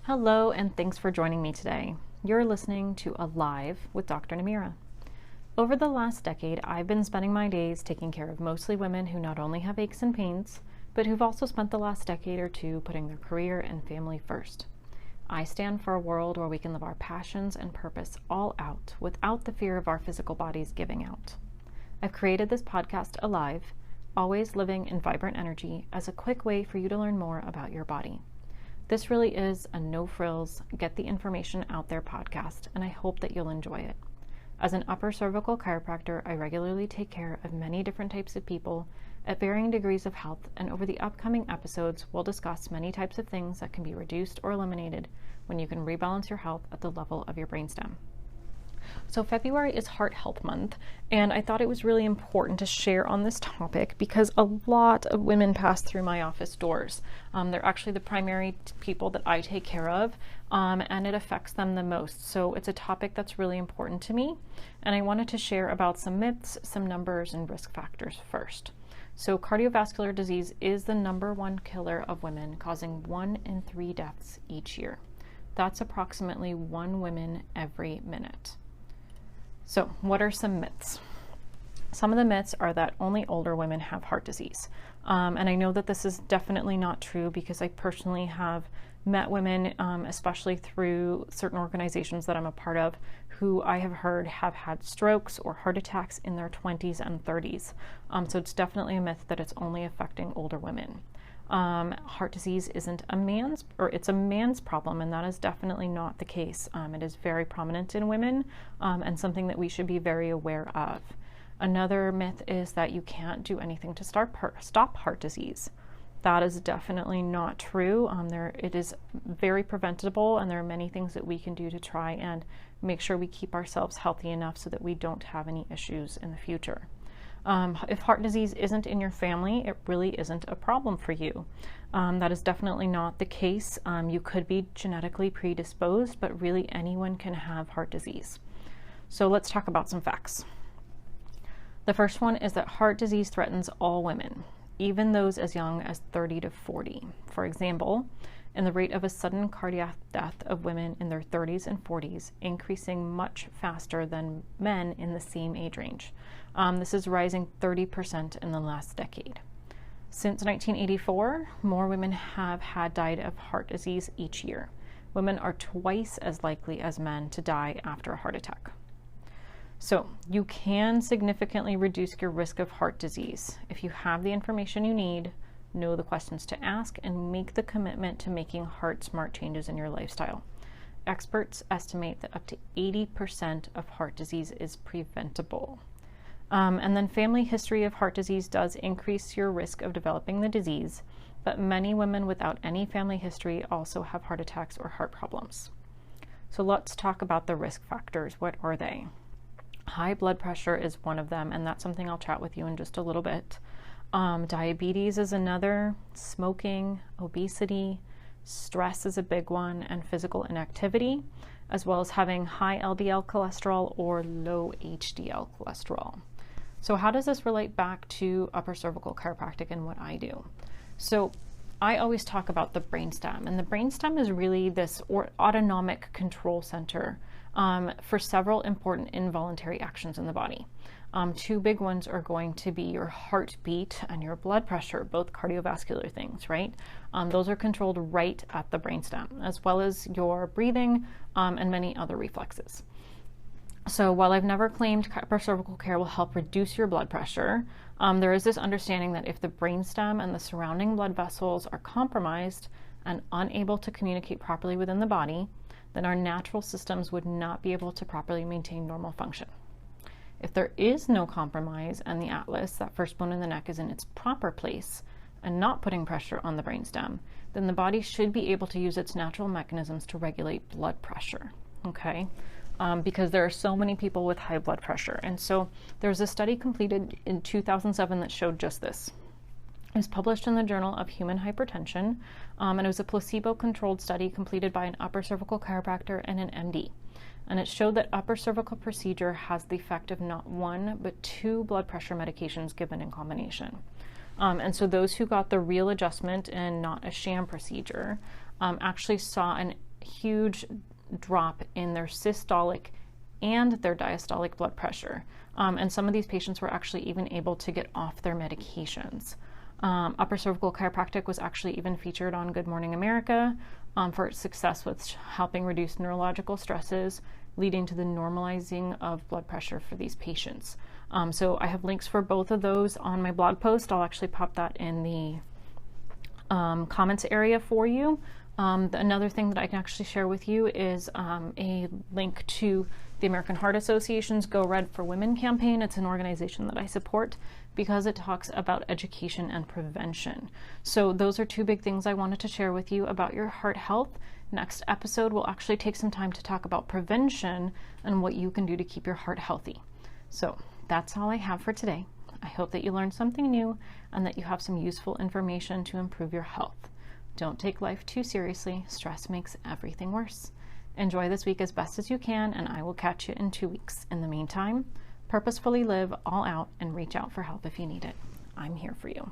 Hello, and thanks for joining me today. You're listening to Alive with Dr. Nimira. Over the last decade, I've been spending my days taking care of mostly women who not only have aches and pains, but who've also spent the last decade or two putting their career and family first. I stand for a world where we can live our passions and purpose all out without the fear of our physical bodies giving out. I've created this podcast, Alive, always living in vibrant energy, as a quick way for you to learn more about your body. This really is a no frills, get the information out there podcast, and I hope that you'll enjoy it. As an upper cervical chiropractor, I regularly take care of many different types of people at varying degrees of health, and over the upcoming episodes, we'll discuss many types of things that can be reduced or eliminated when you can rebalance your health at the level of your brainstem. So February is Heart Health Month, and I thought it was really important to share on this topic because a lot of women pass through my office doors. They're actually the primary people that I take care of, and it affects them the most. So it's a topic that's really important to me, and I wanted to share about some myths, some numbers, and risk factors first. So cardiovascular disease is the number one killer of women, causing 1 in 3 deaths each year. That's approximately 1 woman every minute. So what are some myths? Some of the myths are that only older women have heart disease. And I know that this is definitely not true because I personally have met women, especially through certain organizations that I'm a part of, who I have heard have had strokes or heart attacks in their 20s and 30s. So it's definitely a myth that it's only affecting older women. Heart disease isn't it's a man's problem, and that is definitely not the case. It is very prominent in women, and something that we should be very aware of. Another myth is that you can't do anything to stop heart disease. That is definitely not true. It is very preventable, and there are many things that we can do to try and make sure we keep ourselves healthy enough so that we don't have any issues in the future. If heart disease isn't in your family, it really isn't a problem for you. That is definitely not the case. You could be genetically predisposed, but really anyone can have heart disease. So let's talk about some facts. The first one is that heart disease threatens all women, even those as young as 30 to 40. For example, in the rate of a sudden cardiac death of women in their 30s and 40s, increasing much faster than men in the same age range. This is rising 30% in the last decade. Since 1984, more women have died of heart disease each year. Women are twice as likely as men to die after a heart attack. So you can significantly reduce your risk of heart disease if you have the information you need, know the questions to ask, and make the commitment to making heart-smart changes in your lifestyle. Experts estimate that up to 80% of heart disease is preventable. And then family history of heart disease does increase your risk of developing the disease, but many women without any family history also have heart attacks or heart problems. So let's talk about the risk factors. What are they? High blood pressure is one of them, and that's something I'll chat with you in just a little bit. Diabetes is another, smoking, obesity, stress is a big one, and physical inactivity, as well as having high LDL cholesterol or low HDL cholesterol. So how does this relate back to upper cervical chiropractic and what I do? So I always talk about the brainstem, and the brainstem is really this autonomic control center for several important involuntary actions in the body. 2 big ones are going to be your heartbeat and your blood pressure, both cardiovascular things, right? Those are controlled right at the brainstem, as well as your breathing and many other reflexes. So while I've never claimed upper cervical care will help reduce your blood pressure, there is this understanding that if the brainstem and the surrounding blood vessels are compromised and unable to communicate properly within the body, then our natural systems would not be able to properly maintain normal function. If there is no compromise and the atlas, that first bone in the neck, is in its proper place and not putting pressure on the brainstem, then the body should be able to use its natural mechanisms to regulate blood pressure, okay? Because there are so many people with high blood pressure. And so there's a study completed in 2007 that showed just this. It was published in the Journal of Human Hypertension, and it was a placebo-controlled study completed by an upper cervical chiropractor and an MD. And it showed that upper cervical procedure has the effect of not 1, but 2 blood pressure medications given in combination. And so those who got the real adjustment and not a sham procedure actually saw a huge drop in their systolic and their diastolic blood pressure. And some of these patients were actually even able to get off their medications. Upper cervical chiropractic was actually even featured on Good Morning America for its success with helping reduce neurological stresses, leading to the normalizing of blood pressure for these patients. So I have links for both of those on my blog post. I'll actually pop that in the comments area for you. Another thing that I can actually share with you is a link to the American Heart Association's Go Red for Women campaign. It's an organization that I support because it talks about education and prevention. So those are two big things I wanted to share with you about your heart health. Next episode, we'll actually take some time to talk about prevention and what you can do to keep your heart healthy. So that's all I have for today. I hope that you learned something new and that you have some useful information to improve your health. Don't take life too seriously. Stress makes everything worse. Enjoy this week as best as you can, and I will catch you in 2 weeks. In the meantime, purposefully live all out and reach out for help if you need it. I'm here for you.